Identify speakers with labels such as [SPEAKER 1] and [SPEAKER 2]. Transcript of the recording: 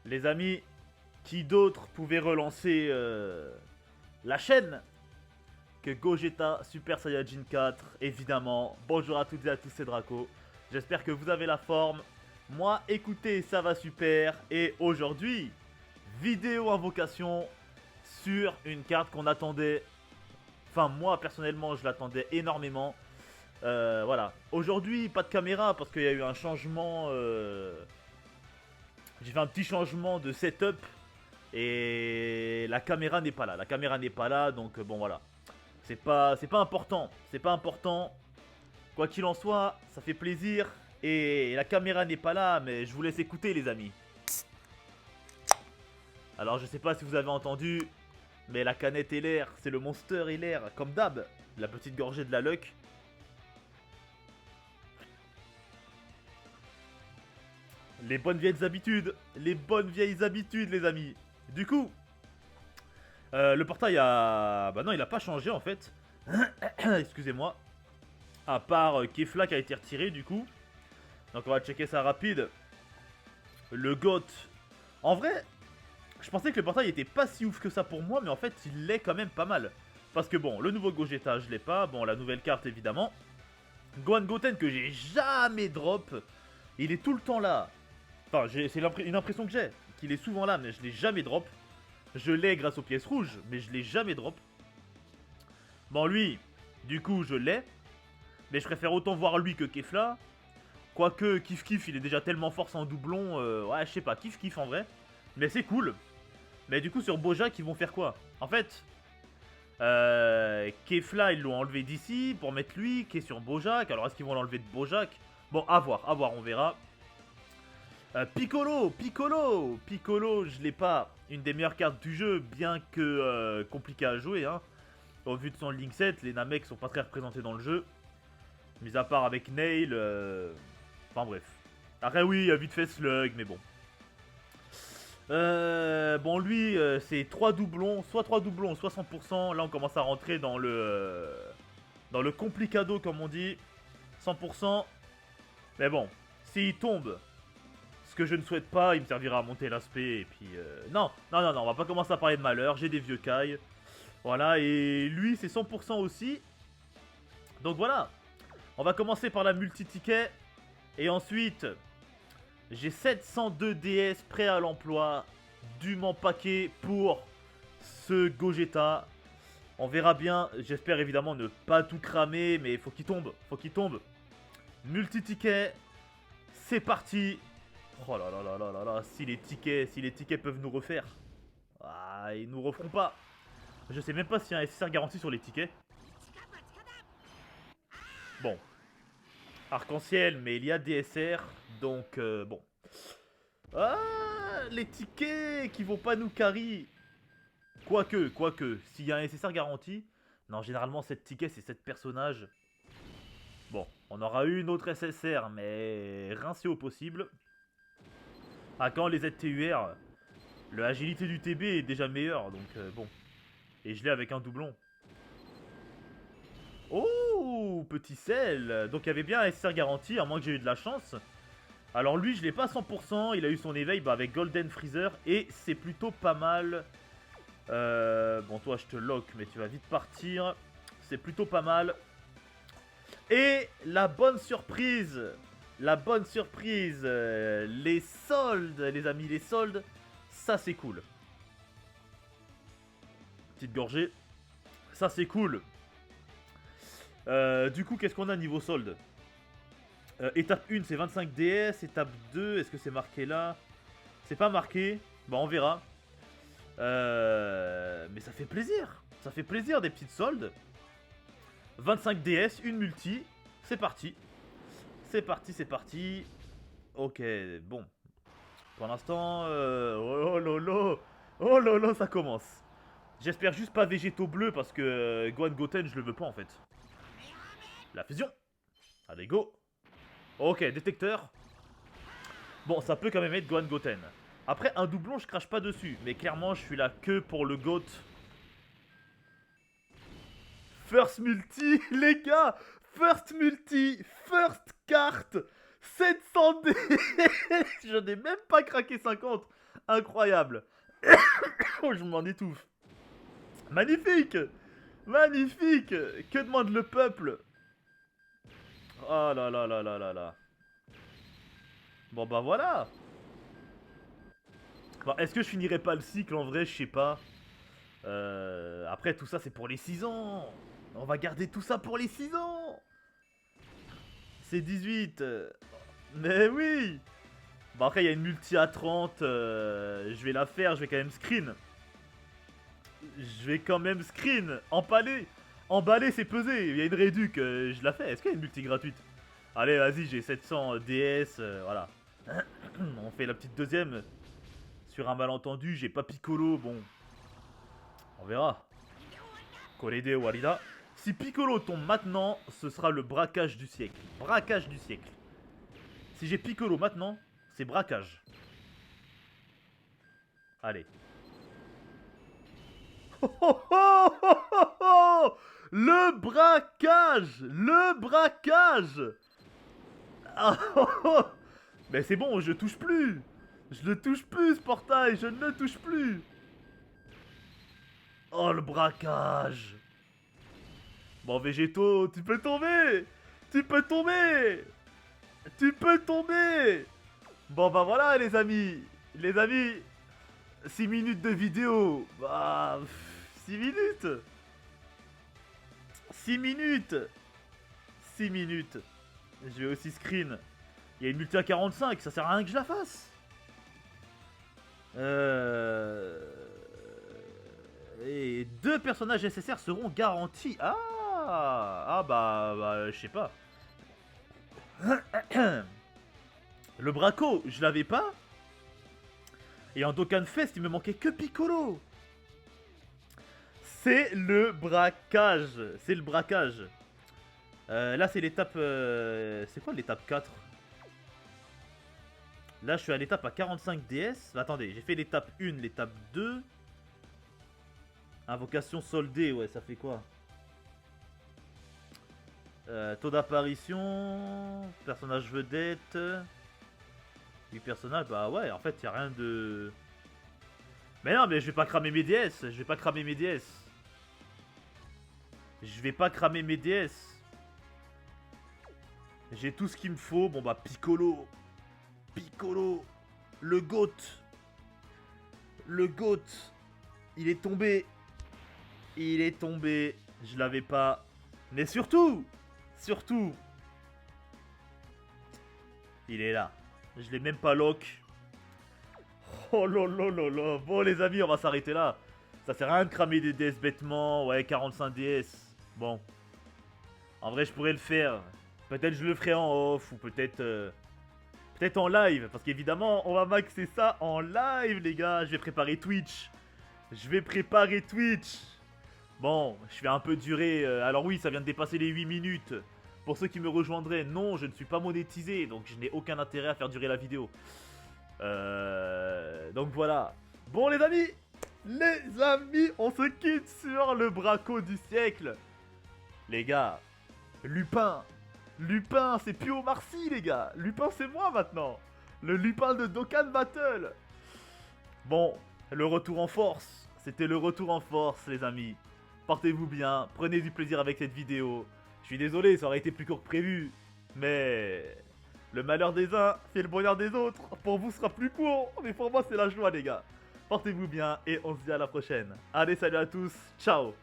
[SPEAKER 1] Les amis, qui d'autre pouvait relancer la chaîne que Gogeta Super Saiyajin 4, évidemment. Bonjour à toutes et à tous, c'est Draco. J'espère que vous avez la forme. Moi, écoutez, ça va super. Et aujourd'hui, vidéo invocation sur une carte qu'on attendait. Enfin, moi, personnellement, je l'attendais énormément. Voilà. Aujourd'hui, pas de caméra parce qu'il y a eu un changement... J'ai fait un petit changement de setup. Et la caméra n'est pas là. La caméra n'est pas là, donc bon, voilà. C'est pas important. C'est pas important. Quoi qu'il en soit, ça fait plaisir. Et la caméra n'est pas là, mais je vous laisse écouter, les amis. Alors, je sais pas si vous avez entendu, mais la canette et l'air, c'est le monster et l'air, comme d'hab. La petite gorgée de la luck. Les bonnes vieilles habitudes. Les bonnes vieilles habitudes, les amis. Du coup, le portail a... Bah non, il a pas changé, en fait. Excusez-moi. À part Kefla qui a été retiré, du coup. Donc on va checker ça rapide. Le GOAT. En vrai, je pensais que le portail était pas si ouf que ça pour moi, mais en fait, il l'est quand même pas mal. Parce que bon, le nouveau Gogeta, je l'ai pas. Bon, la nouvelle carte, évidemment. Gohan Goten que j'ai jamais drop. Il est tout le temps là. Enfin, c'est une impression que j'ai. Qu'il est souvent là, mais je l'ai jamais drop. Je l'ai grâce aux pièces rouges, mais je l'ai jamais drop. Bon, lui, du coup, je l'ai. Mais je préfère autant voir lui que Kefla. Quoique, Kif Kif, il est déjà tellement fort sans doublon. Ouais, je sais pas, Kif Kif en vrai. Mais c'est cool. Mais du coup, sur Bojack, ils vont faire quoi? En fait, Kefla, ils l'ont enlevé d'ici pour mettre lui, qui est sur Bojack. Alors, est-ce qu'ils vont l'enlever de Bojack? Bon, à voir, on verra. Piccolo, je l'ai pas. Une des meilleures cartes du jeu, bien que compliqué à jouer. Hein. Au vu de son Link set, les Namek sont pas très représentés dans le jeu. Mis à part avec Nail. Enfin bref. Après oui, il y a vite fait Slug, mais bon. Bon lui, c'est 3 doublons. Soit 3 doublons, soit 100%. Là on commence à rentrer dans le complicado comme on dit. 100%. Mais bon, s'il tombe... Ce que je ne souhaite pas, il me servira à monter l'aspect et puis... Non, on va pas commencer à parler de malheur, j'ai des vieux cailles. Voilà, et lui c'est 100% aussi. Donc voilà, on va commencer par la multi-ticket. Et ensuite, j'ai 702 DS prêts à l'emploi, dûment paquet pour ce Gogeta. On verra bien, j'espère évidemment ne pas tout cramer, mais faut qu'il tombe. Multi-ticket, c'est parti. Oh là là là là là là, si les tickets peuvent nous refaire. Ah, ils nous referont pas. Je sais même pas s'il y a un SSR garanti sur les tickets. Bon. Arc-en-ciel, mais il y a DSR, donc bon. Ah, les tickets qui vont pas nous carry. Quoique, s'il y a un SSR garanti. Non, généralement, 7 tickets, c'est 7 personnages. Bon, on aura eu une autre SSR, mais rincé au possible. Ah, quand les ZTUR, le agilité du TB est déjà meilleur, donc bon. Et je l'ai avec un doublon. Oh, petit sel. Donc il y avait bien un SR garanti, à moins que j'ai eu de la chance. Alors lui, je l'ai pas à 100%, il a eu son éveil avec Golden Freezer. Et c'est plutôt pas mal. Bon, toi, je te lock, mais tu vas vite partir. C'est plutôt pas mal. Et la bonne surprise, les soldes, les amis, les soldes, ça c'est cool. Petite gorgée, ça c'est cool. Du coup, qu'est-ce qu'on a niveau solde? Étape 1, c'est 25 DS. Étape 2, est-ce que c'est marqué là? C'est pas marqué. Bon, on verra. Mais ça fait plaisir. Ça fait plaisir des petites soldes. 25 DS, une multi. C'est parti. C'est parti. Ok, bon. Pour l'instant, oh lolo. Oh lolo, ça commence. J'espère juste pas végétaux bleus parce que Gohan Goten, je le veux pas en fait. La fusion. Allez, go. Ok, détecteur. Bon, ça peut quand même être Gohan Goten. Après, un doublon, je crache pas dessus. Mais clairement, je suis là que pour le GOAT. First multi, les gars. First multi, first carte. 700 D. Je n'ai même pas craqué 50. Incroyable. Oh, je m'en étouffe. Magnifique. Magnifique. Que demande le peuple? Oh là là là là là là. Bon bah voilà. Bon, est-ce que je finirai pas le cycle en vrai? Je sais pas. Après tout ça c'est pour les 6 ans. On va garder tout ça pour les 6 ans. C'est 18. Mais oui. Bon après il y a une multi à 30. Je vais la faire, je vais quand même screen. Je vais quand même screen. Emballer. Emballer c'est peser. Il y a une réduc, je la fais. Est-ce qu'il y a une multi gratuite? Allez vas-y, j'ai 700 DS, voilà. On fait la petite deuxième. Sur un malentendu, j'ai pas Piccolo, bon. On verra. Korede Warida. Si Piccolo tombe maintenant, ce sera le braquage du siècle. Braquage du siècle. Si j'ai Piccolo maintenant, c'est braquage. Allez. Oh, oh, oh, oh, oh, oh, le braquage. Le braquage. Ah, oh, oh. Mais c'est bon, je touche plus. Je ne touche plus ce portail, je ne touche plus. Oh le braquage. Bon Végéto, tu peux tomber. Tu peux tomber. Tu peux tomber. Bon bah voilà les amis. Les amis, 6 minutes de vidéo. Bah, 6 minutes. 6 minutes. 6 minutes. Je vais aussi screen. Il y a une multi à 45, ça sert à rien que je la fasse. Et 2 personnages SSR seront garantis. Ah bah je sais pas. Le Braco, je l'avais pas. Et en Dokkan Fest, il me manquait que Piccolo. C'est le braquage. C'est le braquage. Là, c'est l'étape... c'est quoi l'étape 4? Là, je suis à l'étape à 45 DS. Attendez, j'ai fait l'étape 1, l'étape 2. Invocation soldée, ouais, ça fait quoi? Taux d'apparition. Personnage vedette. 8 personnages, bah ouais, en fait, il a rien de... Mais non, mais je vais pas cramer mes DS. Je vais pas cramer mes DS. Je vais pas cramer mes DS. J'ai tout ce qu'il me faut. Bon, bah, Piccolo. Piccolo. Le GOAT. Le GOAT. Il est tombé. Il est tombé. Je l'avais pas. Mais surtout. Surtout. Il est là. Je l'ai même pas lock. Oh lolololo. Bon les amis, on va s'arrêter là. Ça sert à rien de cramer des DS bêtement. Ouais, 45 DS. Bon. En vrai, je pourrais le faire. Peut-être je le ferai en off. Ou peut-être... peut-être en live. Parce qu'évidemment, on va maxer ça en live, les gars. Je vais préparer Twitch. Je vais préparer Twitch. Bon, je vais un peu durer. Alors oui, ça vient de dépasser les 8 minutes. Pour ceux qui me rejoindraient, non, je ne suis pas monétisé. Donc je n'ai aucun intérêt à faire durer la vidéo. Donc voilà. Bon les amis, on se quitte sur le Braco du siècle. Les gars, Lupin, c'est plus Omar Sy les gars. Lupin c'est moi maintenant. Le Lupin de Dokkan Battle. Bon, le retour en force. C'était le retour en force les amis. Portez-vous bien, prenez du plaisir avec cette vidéo. Je suis désolé, ça aurait été plus court que prévu. Mais... le malheur des uns fait le bonheur des autres. Pour vous, ce sera plus court. Mais pour moi, c'est la joie, les gars. Portez-vous bien et on se dit à la prochaine. Allez, salut à tous. Ciao.